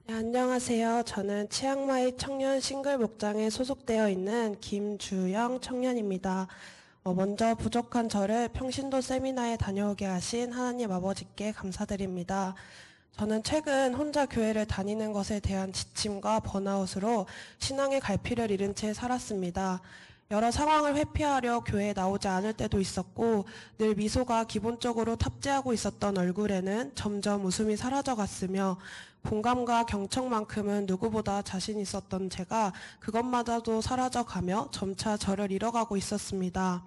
네, 안녕하세요. 저는 치앙마이 청년 싱글 목장에 소속되어 있는 김주영 청년입니다. 먼저 부족한 저를 평신도 세미나에 다녀오게 하신 하나님 아버지께 감사드립니다. 저는 최근 혼자 교회를 다니는 것에 대한 지침과 번아웃으로 신앙의 갈피를 잃은 채 살았습니다. 여러 상황을 회피하려 교회에 나오지 않을 때도 있었고 늘 미소가 기본적으로 탑재하고 있었던 얼굴에는 점점 웃음이 사라져갔으며 공감과 경청만큼은 누구보다 자신 있었던 제가 그것마저도 사라져가며 점차 저를 잃어가고 있었습니다.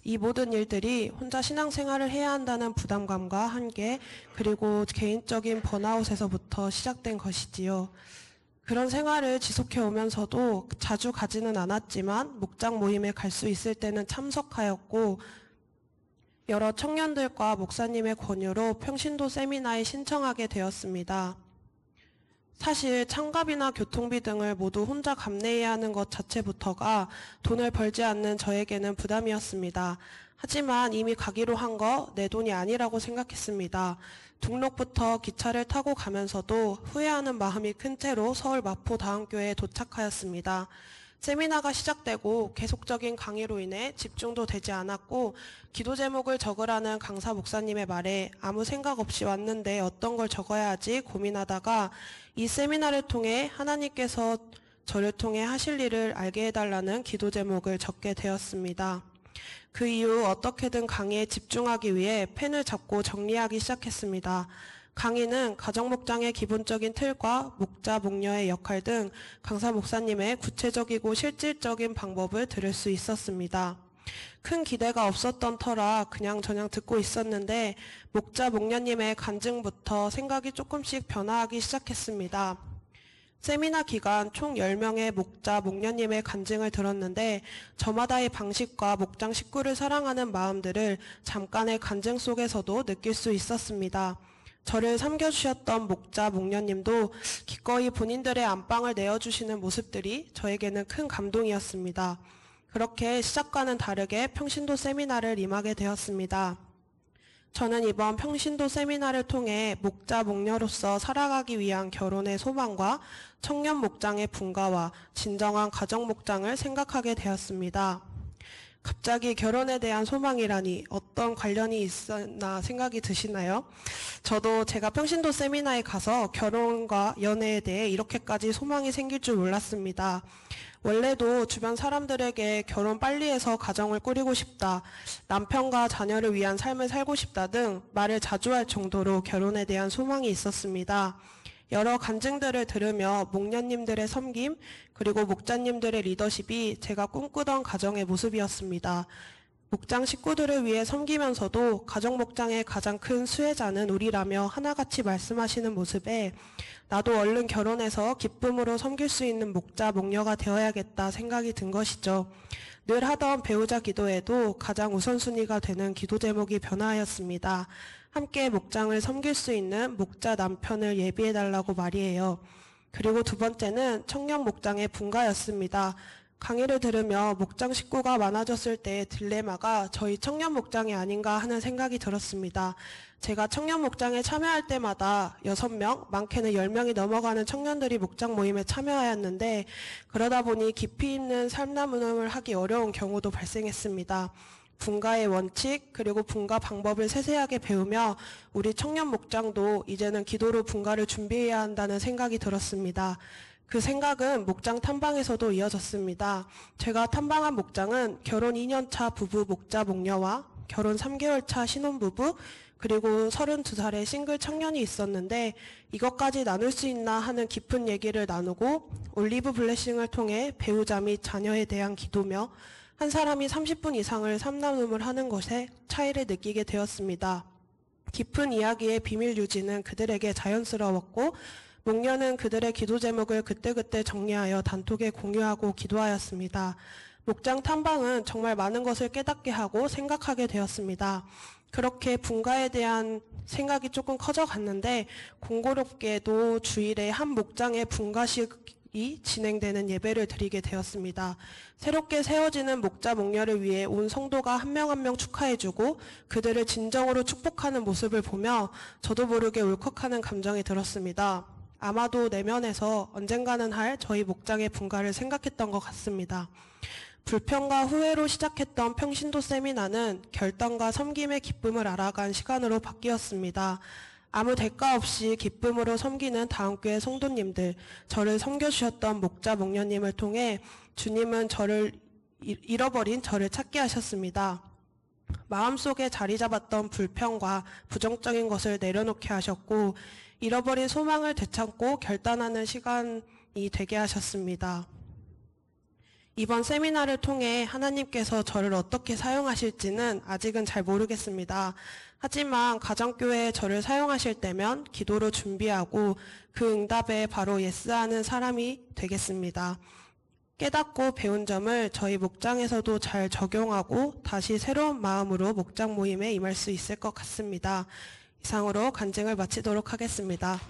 이 모든 일들이 혼자 신앙생활을 해야 한다는 부담감과 한계, 그리고 개인적인 번아웃에서부터 시작된 것이지요. 그런 생활을 지속해 오면서도 자주 가지는 않았지만 목장 모임에 갈 수 있을 때는 참석하였고 여러 청년들과 목사님의 권유로 평신도 세미나에 신청하게 되었습니다. 사실 참가비나 교통비 등을 모두 혼자 감내해야 하는 것 자체부터가 돈을 벌지 않는 저에게는 부담이었습니다. 하지만 이미 가기로 한 거 내 돈이 아니라고 생각했습니다. 등록부터 기차를 타고 가면서도 후회하는 마음이 큰 채로 서울 마포다음교회에 도착하였습니다. 세미나가 시작되고 계속적인 강의로 인해 집중도 되지 않았고 기도 제목을 적으라는 강사 목사님의 말에 아무 생각 없이 왔는데 어떤 걸 적어야 하지 고민하다가 이 세미나를 통해 하나님께서 저를 통해 하실 일을 알게 해달라는 기도 제목을 적게 되었습니다. 그 이후 어떻게든 강의에 집중하기 위해 펜을 잡고 정리하기 시작했습니다. 강의는 가정목장의 기본적인 틀과 목자, 목녀의 역할 등 강사 목사님의 구체적이고 실질적인 방법을 들을 수 있었습니다. 큰 기대가 없었던 터라 그냥저냥 듣고 있었는데 목자, 목녀님의 간증부터 생각이 조금씩 변화하기 시작했습니다. 세미나 기간 총 10명의 목자, 목녀님의 간증을 들었는데 저마다의 방식과 목장 식구를 사랑하는 마음들을 잠깐의 간증 속에서도 느낄 수 있었습니다. 저를 섬겨주셨던 목자, 목녀님도 기꺼이 본인들의 안방을 내어주시는 모습들이 저에게는 큰 감동이었습니다. 그렇게 시작과는 다르게 평신도 세미나를 임하게 되었습니다. 저는 이번 평신도 세미나를 통해 목자, 목녀로서 살아가기 위한 결혼의 소망과 청년 목장의 분가와 진정한 가정 목장을 생각하게 되었습니다. 갑자기 결혼에 대한 소망이라니 어떤 관련이 있었나 생각이 드시나요? 저도 제가 평신도 세미나에 가서 결혼과 연애에 대해 이렇게까지 소망이 생길 줄 몰랐습니다. 원래도 주변 사람들에게 결혼 빨리 해서 가정을 꾸리고 싶다, 남편과 자녀를 위한 삶을 살고 싶다 등 말을 자주 할 정도로 결혼에 대한 소망이 있었습니다. 여러 간증들을 들으며 목녀님들의 섬김 그리고 목자님들의 리더십이 제가 꿈꾸던 가정의 모습이었습니다. 목장 식구들을 위해 섬기면서도 가정 목장의 가장 큰 수혜자는 우리라며 하나같이 말씀하시는 모습에 나도 얼른 결혼해서 기쁨으로 섬길 수 있는 목자, 목녀가 되어야겠다 생각이 든 것이죠. 늘 하던 배우자 기도에도 가장 우선순위가 되는 기도 제목이 변화하였습니다. 함께 목장을 섬길 수 있는 목자 남편을 예비해달라고 말이에요. 그리고 두 번째는 청년 목장의 분가였습니다. 강의를 들으며 목장 식구가 많아졌을 때의 딜레마가 저희 청년 목장이 아닌가 하는 생각이 들었습니다. 제가 청년 목장에 참여할 때마다 6명, 많게는 10명이 넘어가는 청년들이 목장 모임에 참여하였는데 그러다 보니 깊이 있는 삶나무를 하기 어려운 경우도 발생했습니다. 분가의 원칙 그리고 분가 방법을 세세하게 배우며 우리 청년 목장도 이제는 기도로 분가를 준비해야 한다는 생각이 들었습니다. 그 생각은 목장 탐방에서도 이어졌습니다. 제가 탐방한 목장은 결혼 2년차 부부 목자 목녀와 결혼 3개월 차 신혼부부 그리고 32살의 싱글 청년이 있었는데 이것까지 나눌 수 있나 하는 깊은 얘기를 나누고 올리브 블레싱을 통해 배우자 및 자녀에 대한 기도며 한 사람이 30분 이상을 삶나눔을 하는 것에 차이를 느끼게 되었습니다. 깊은 이야기의 비밀 유지는 그들에게 자연스러웠고 목녀는 그들의 기도 제목을 그때그때 정리하여 단톡에 공유하고 기도하였습니다. 목장 탐방은 정말 많은 것을 깨닫게 하고 생각하게 되었습니다. 그렇게 분가에 대한 생각이 조금 커져갔는데 공교롭게도 주일에 한 목장의 분가식이 진행되는 예배를 드리게 되었습니다. 새롭게 세워지는 목자 목녀를 위해 온 성도가 한 명 한 명 축하해주고 그들을 진정으로 축복하는 모습을 보며 저도 모르게 울컥하는 감정이 들었습니다. 아마도 내면에서 언젠가는 할 저희 목장의 분가를 생각했던 것 같습니다. 불평과 후회로 시작했던 평신도 세미나는 결단과 섬김의 기쁨을 알아간 시간으로 바뀌었습니다. 아무 대가 없이 기쁨으로 섬기는 다음교회 성도님들, 저를 섬겨주셨던 목자 목녀님을 통해 주님은 잃어버린 저를 찾게 하셨습니다. 마음속에 자리 잡았던 불평과 부정적인 것을 내려놓게 하셨고 잃어버린 소망을 되찾고 결단하는 시간이 되게 하셨습니다. 이번 세미나를 통해 하나님께서 저를 어떻게 사용하실지는 아직은 잘 모르겠습니다. 하지만 가정교회에 저를 사용하실 때면 기도로 준비하고 그 응답에 바로 예스하는 사람이 되겠습니다. 깨닫고 배운 점을 저희 목장에서도 잘 적용하고 다시 새로운 마음으로 목장 모임에 임할 수 있을 것 같습니다. 이상으로 간증을 마치도록 하겠습니다.